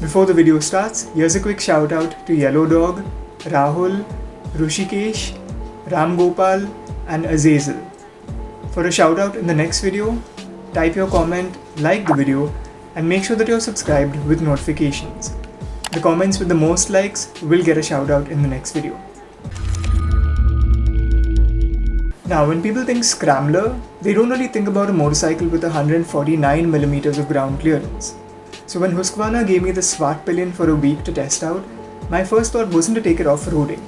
Before the video starts, here's a quick shout out to Yellow Dog, Rahul, Rushikesh, Ram Gopal and Azazel. For a shout out in the next video, type your comment, like the video and make sure that you're subscribed with notifications. The comments with the most likes will get a shout out in the next video. Now when people think Scrambler, they don't really think about a motorcycle with 149mm of ground clearance. So when Husqvarna gave me the Svartpilen for a week to test out, my first thought wasn't to take it off-roading.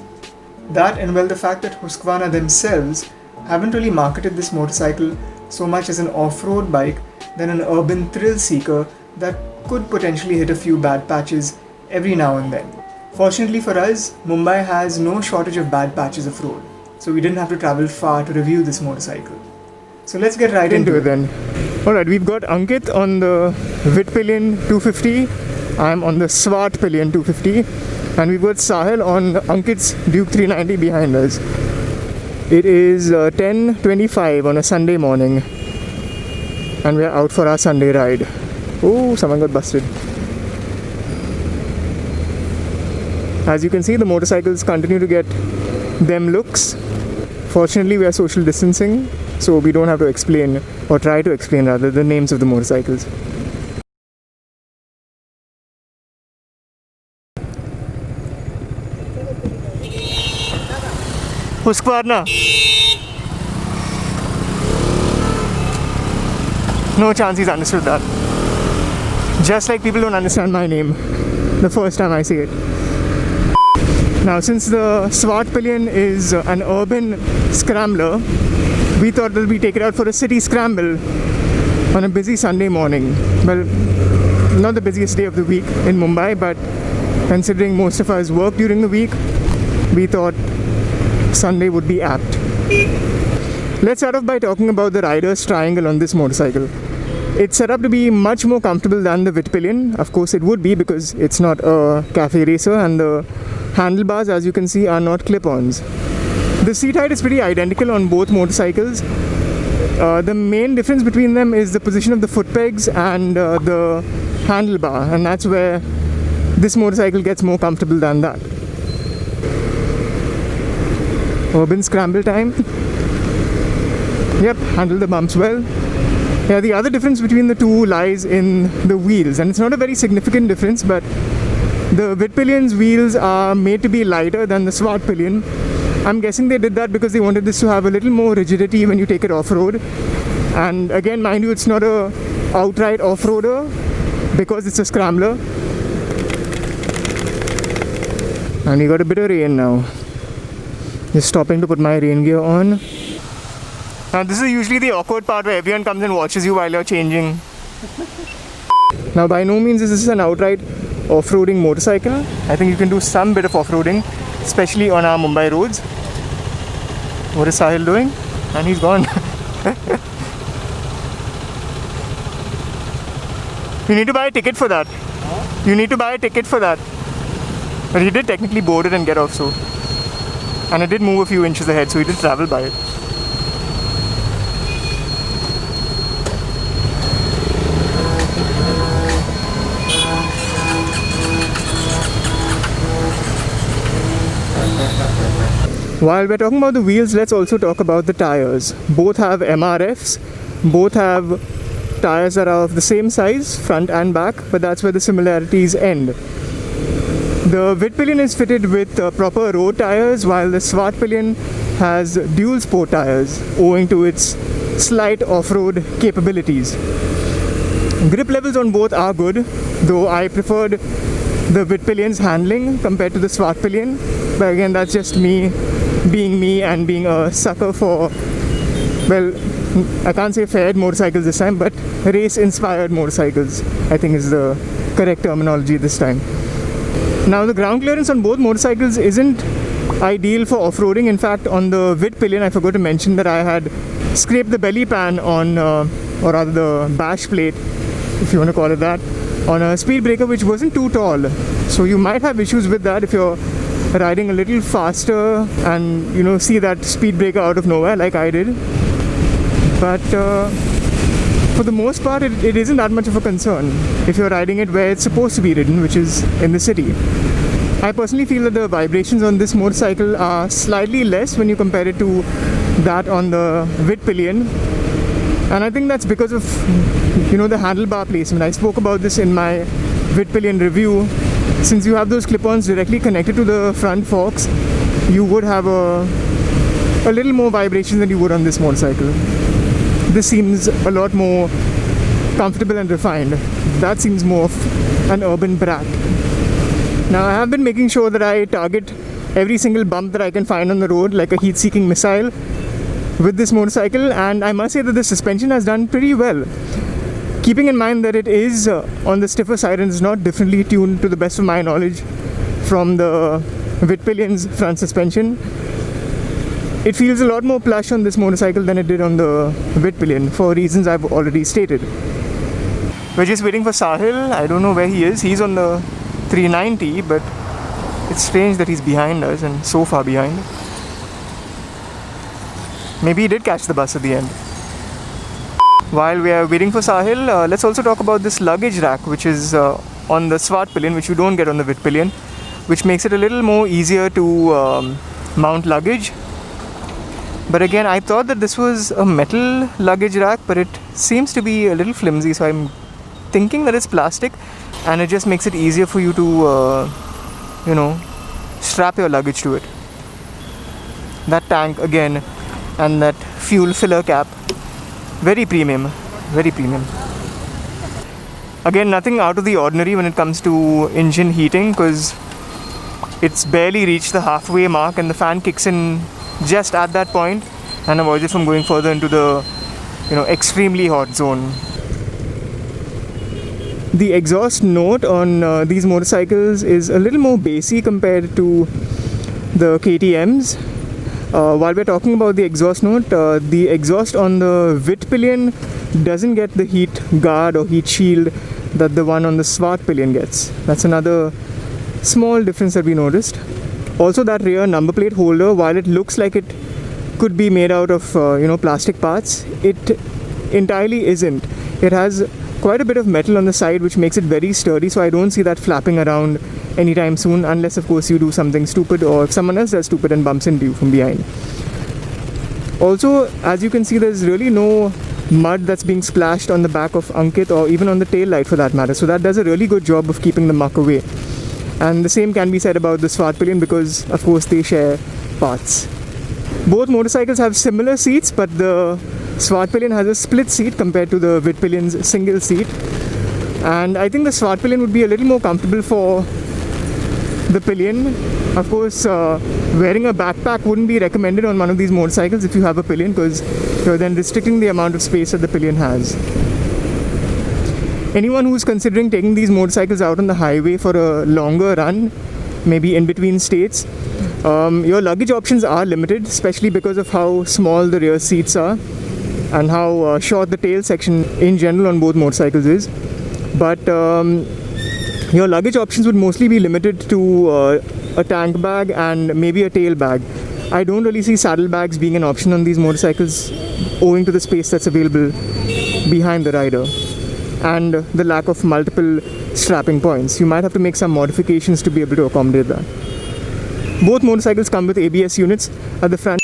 That and well the fact that Husqvarna themselves haven't really marketed this motorcycle so much as an off-road bike than an urban thrill seeker that could potentially hit a few bad patches every now and then. Fortunately for us, Mumbai has no shortage of bad patches of road, so we didn't have to travel far to review this motorcycle. So let's get right into it then. Alright, we've got Ankit on the Vitpilen 250, I'm on the Svartpilen 250, and we've got Sahil on Ankit's Duke 390 behind us. It is 10:25 on a Sunday morning and we're out for our Sunday ride. Oh, someone got busted. As you can see, the motorcycles continue to get them looks. Fortunately, we are social distancing, so we don't have to explain, or try to explain rather, the names of the motorcycles. Husqvarna. No chance he's understood that. Just like people don't understand my name the first time I say it. Now, since the Svartpilen is an urban scrambler, we thought that we take it out for a city scramble on a busy Sunday morning. Well, not the busiest day of the week in Mumbai, but considering most of us work during the week, we thought Sunday would be apt. Let's start off by talking about the rider's triangle on this motorcycle. It's set up to be much more comfortable than the Vitpilen. Of course it would be, because it's not a cafe racer, and the handlebars, as you can see, are not clip-ons. The seat height is pretty identical on both motorcycles. The main difference between them is the position of the foot pegs and the handlebar, and that's where this motorcycle gets more comfortable than that. Urban scramble time. Yep, handle the bumps well. Yeah, the other difference between the two lies in the wheels, and it's not a very significant difference, but the Vitpilen's wheels are made to be lighter than the Svartpilen. I'm guessing they did that because they wanted this to have a little more rigidity when you take it off-road. And again, mind you, it's not a outright off-roader because it's a scrambler. And we got a bit of rain now. Just stopping to put my rain gear on. Now this is usually the awkward part where everyone comes and watches you while you're changing. Now by no means is this an outright off-roading motorcycle. I think you can do some bit of off-roading, especially on our Mumbai roads. What is Sahil doing? And he's gone. You need to buy a ticket for that. You need to buy a ticket for that. But he did technically board it and get off, so. And it did move a few inches ahead, so he did travel by it. While we're talking about the wheels, let's also talk about the tires. Both have MRFs, both have tires that are of the same size, front and back, but that's where the similarities end. The Vitpilen is fitted with proper road tires, while the Svartpilen has dual sport tires, owing to its slight off-road capabilities. Grip levels on both are good, though I preferred the Vitpilen's handling compared to the Svartpilen, but again, that's just me being me and being a sucker for, well, I can't say faired motorcycles this time, but race-inspired motorcycles, I think is the correct terminology this time. Now the ground clearance on both motorcycles isn't ideal for off-roading. In fact, on the Vitpilen, I forgot to mention that I had scraped the belly pan on, or rather the bash plate, if you want to call it that, on a speed breaker which wasn't too tall. So you might have issues with that if you're riding a little faster and, you know, see that speed breaker out of nowhere like I did. But for the most part, it isn't that much of a concern if you're riding it where it's supposed to be ridden, which is in the city. I personally feel that the vibrations on this motorcycle are slightly less when you compare it to that on the Vitpilen, and I think that's because of, you know, the handlebar placement. I spoke about this in my Vitpilen review. Since you have those clip-ons directly connected to the front forks, you would have a little more vibration than you would on this motorcycle. This seems a lot more comfortable and refined. That seems more of an urban brat. Now, I have been making sure that I target every single bump that I can find on the road like a heat-seeking missile with this motorcycle, and I must say that the suspension has done pretty well. Keeping in mind that it is on the stiffer side and is not differently tuned to the best of my knowledge from the Vitpilen's front suspension, it feels a lot more plush on this motorcycle than it did on the Vitpilen for reasons I've already stated. We're just waiting for Sahil. I don't know where he is. He's on the 390, but it's strange that he's behind us and so far behind. Maybe he did catch the bus at the end. While we are waiting for Sahil, let's also talk about this luggage rack, which is on the Svartpilen, which you don't get on the Vitpilen, which makes it a little more easier to mount luggage. But again, I thought that this was a metal luggage rack, but it seems to be a little flimsy, so I'm thinking that it's plastic, and it just makes it easier for you to, you know, strap your luggage to it. That tank again, and that fuel filler cap, very premium, very premium. Again, nothing out of the ordinary when it comes to engine heating, because it's barely reached the halfway mark and the fan kicks in just at that point and avoids it from going further into the, you know, extremely hot zone. The exhaust note on these motorcycles is a little more bassy compared to the KTM's. While we're talking about the exhaust note, the exhaust on the Vitpilen doesn't get the heat guard or heat shield that the one on the Svartpilen gets. That's another small difference that we noticed. Also, that rear number plate holder, while it looks like it could be made out of plastic parts, it entirely isn't. It has quite a bit of metal on the side, which makes it very sturdy, so I don't see that flapping around anytime soon, unless of course you do something stupid or if someone else does stupid and bumps into you from behind. Also, as you can see, there's really no mud that's being splashed on the back of Ankit or even on the tail light for that matter, so that does a really good job of keeping the muck away. And the same can be said about the Svartpilen, because of course they share parts. Both motorcycles have similar seats, but the Svartpilen has a split seat compared to the Vitpilen's single seat, and I think the Svartpilen would be a little more comfortable for the pillion. Of course, wearing a backpack wouldn't be recommended on one of these motorcycles if you have a pillion, because you're then restricting the amount of space that the pillion has. Anyone who's considering taking these motorcycles out on the highway for a longer run, maybe in between states, your luggage options are limited, especially because of how small the rear seats are and how short the tail section in general on both motorcycles is. But your luggage options would mostly be limited to a tank bag and maybe a tail bag. I don't really see saddlebags being an option on these motorcycles, owing to the space that's available behind the rider and the lack of multiple strapping points. You might have to make some modifications to be able to accommodate that. Both motorcycles come with ABS units at the front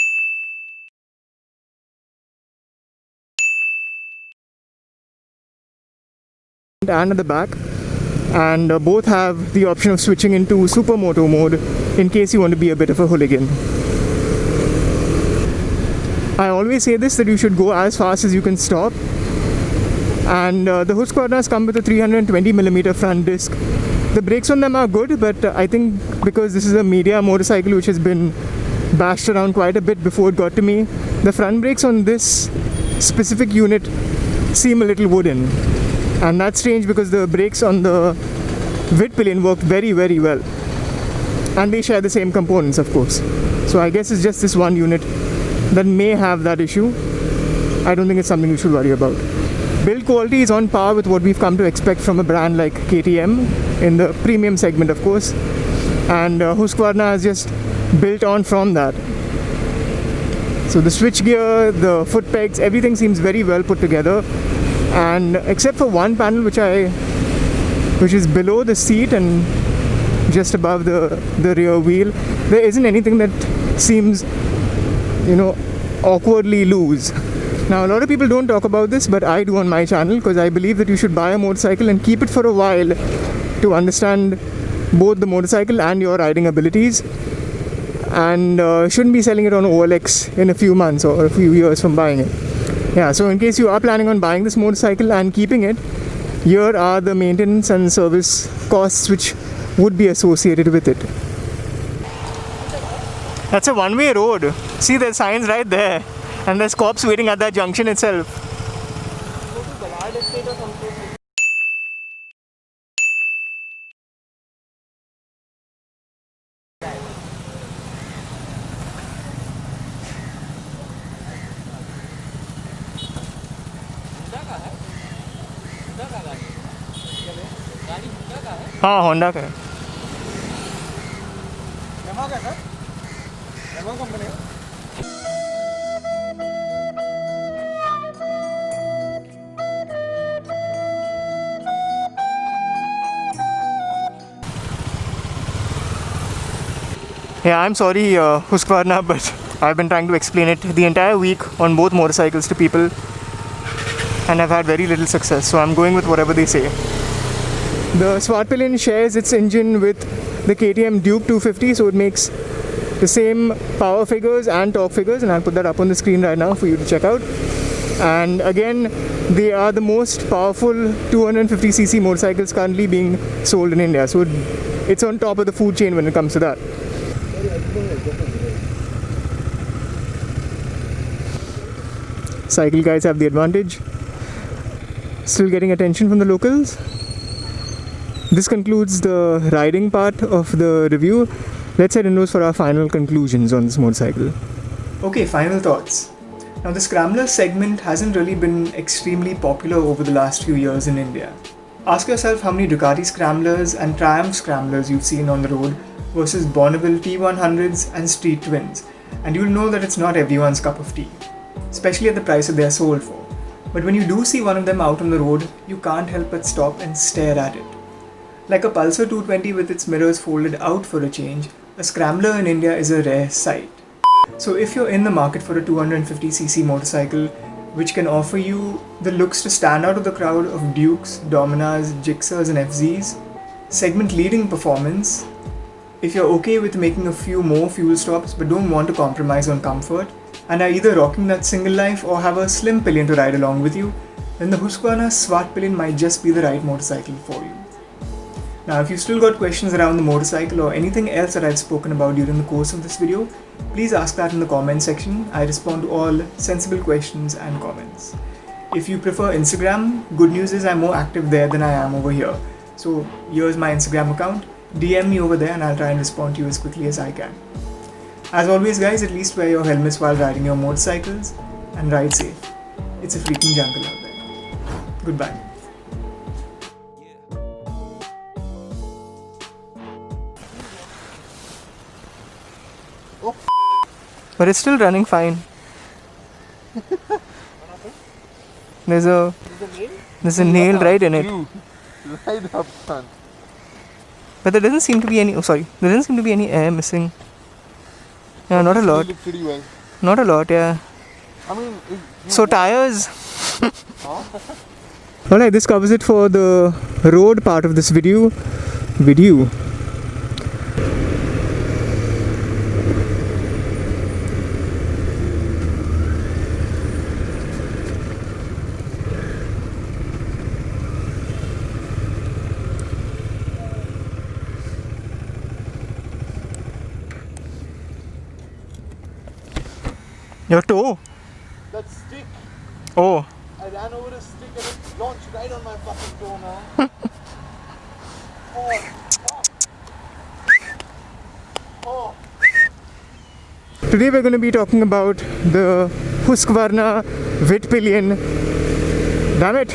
and at the back, and both have the option of switching into Supermoto mode in case you want to be a bit of a hooligan. I always say this, that you should go as fast as you can stop, and the HUSQVARNAs come with a 320mm front disc. The brakes on them are good, but I think because this is a media motorcycle which has been bashed around quite a bit before it got to me, the front brakes on this specific unit seem a little wooden. And that's strange because the brakes on the Vitpilen worked very, very well. And they share the same components, of course. So I guess it's just this one unit that may have that issue. I don't think it's something you should worry about. Build quality is on par with what we've come to expect from a brand like KTM in the premium segment, of course. And HUSQVARNA has just built on from that. So the switch gear, the foot pegs, everything seems very well put together. and except for one panel which is below the seat and just above the rear wheel, there isn't anything that seems, awkwardly loose. Now, a lot of people don't talk about this, but I do on my channel, because I believe that you should buy a motorcycle and keep it for a while to understand both the motorcycle and your riding abilities, and shouldn't be selling it on OLX in a few months or a few years from buying it. Yeah, so in case you are planning on buying this motorcycle and keeping it, here are the maintenance and service costs which would be associated with it. That's a one-way road. See, there's signs right there. And there's cops waiting at that junction itself. हाँ, Honda का है। Yeah, I'm sorry, Husqvarna, but I've been trying to explain it the entire week on both motorcycles to people, and I've had very little success, so I'm going with whatever they say. The Svartpilen shares its engine with the KTM Duke 250, so it makes the same power figures and torque figures, and I'll put that up on the screen right now for you to check out. And again, they are the most powerful 250cc motorcycles currently being sold in India, so it's on top of the food chain when it comes to that. Cycle guys have the advantage. Still getting attention from the locals. This concludes the riding part of the review. Let's head indoors for our final conclusions on this motorcycle. Okay, final thoughts. Now, the Scrambler segment hasn't really been extremely popular over the last few years in India. Ask yourself how many Ducati Scramblers and Triumph Scramblers you've seen on the road versus Bonneville T100s and Street Twins, and you'll know that it's not everyone's cup of tea, especially at the price that they're sold for. But when you do see one of them out on the road, you can't help but stop and stare at it. Like a Pulsar 220 with its mirrors folded out for a change, a Scrambler in India is a rare sight. So if you're in the market for a 250cc motorcycle which can offer you the looks to stand out of the crowd of Dukes, Dominars, Gixxers and FZs, segment leading performance, if you're okay with making a few more fuel stops but don't want to compromise on comfort, and are either rocking that single life or have a slim pillion to ride along with you, then the HUSQVARNA SVARTPILEN might just be the right motorcycle for you. Now, if you've still got questions around the motorcycle or anything else that I've spoken about during the course of this video, please ask that in the comment section. I respond to all sensible questions and comments. If you prefer Instagram, good news is I'm more active there than I am over here. So here's my Instagram account. DM me over there and I'll try and respond to you as quickly as I can. As always guys, at least wear your helmets while riding your motorcycles and ride safe. It's a freaking jungle out there. Goodbye. Oh. But it's still running fine. There's a nail right in it. Right up front. But there doesn't seem to be any. There doesn't seem to be any air missing. Yeah, not a lot. Pretty well. Not a lot, yeah. I mean, so tires. Alright, this covers it for the road part of this video. Your toe? that stick. Oh. I ran over a stick and it launched right on my fucking toe, man. Oh. Today we're going to be talking about the HUSQVARNA Vitpilen. Damn it!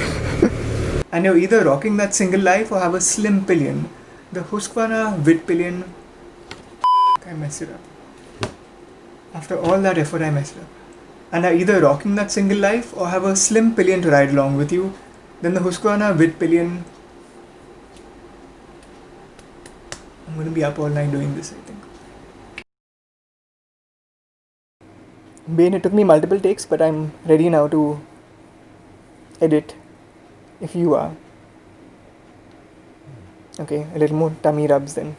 And you're either rocking that single life or have a slim pillion. The HUSQVARNA Vitpilen. I messed it up. After all that effort, I messed it up. And are either rocking that single life or have a slim pillion to ride along with you, Then the Husqvarna Vitpilen. I'm going to be up all night doing this, I think. Bane, it took me multiple takes, but I'm ready now to edit, if you are. Okay, a little more tummy rubs then.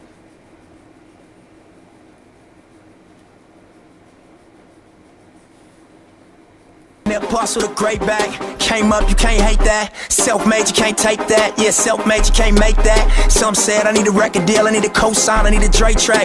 Boss with a great bag, came up, you can't hate that. Self-made, you can't take that. Yeah, self-made, you can't make that. Some said I need a record deal, I need a co-sign, I need a Dre track.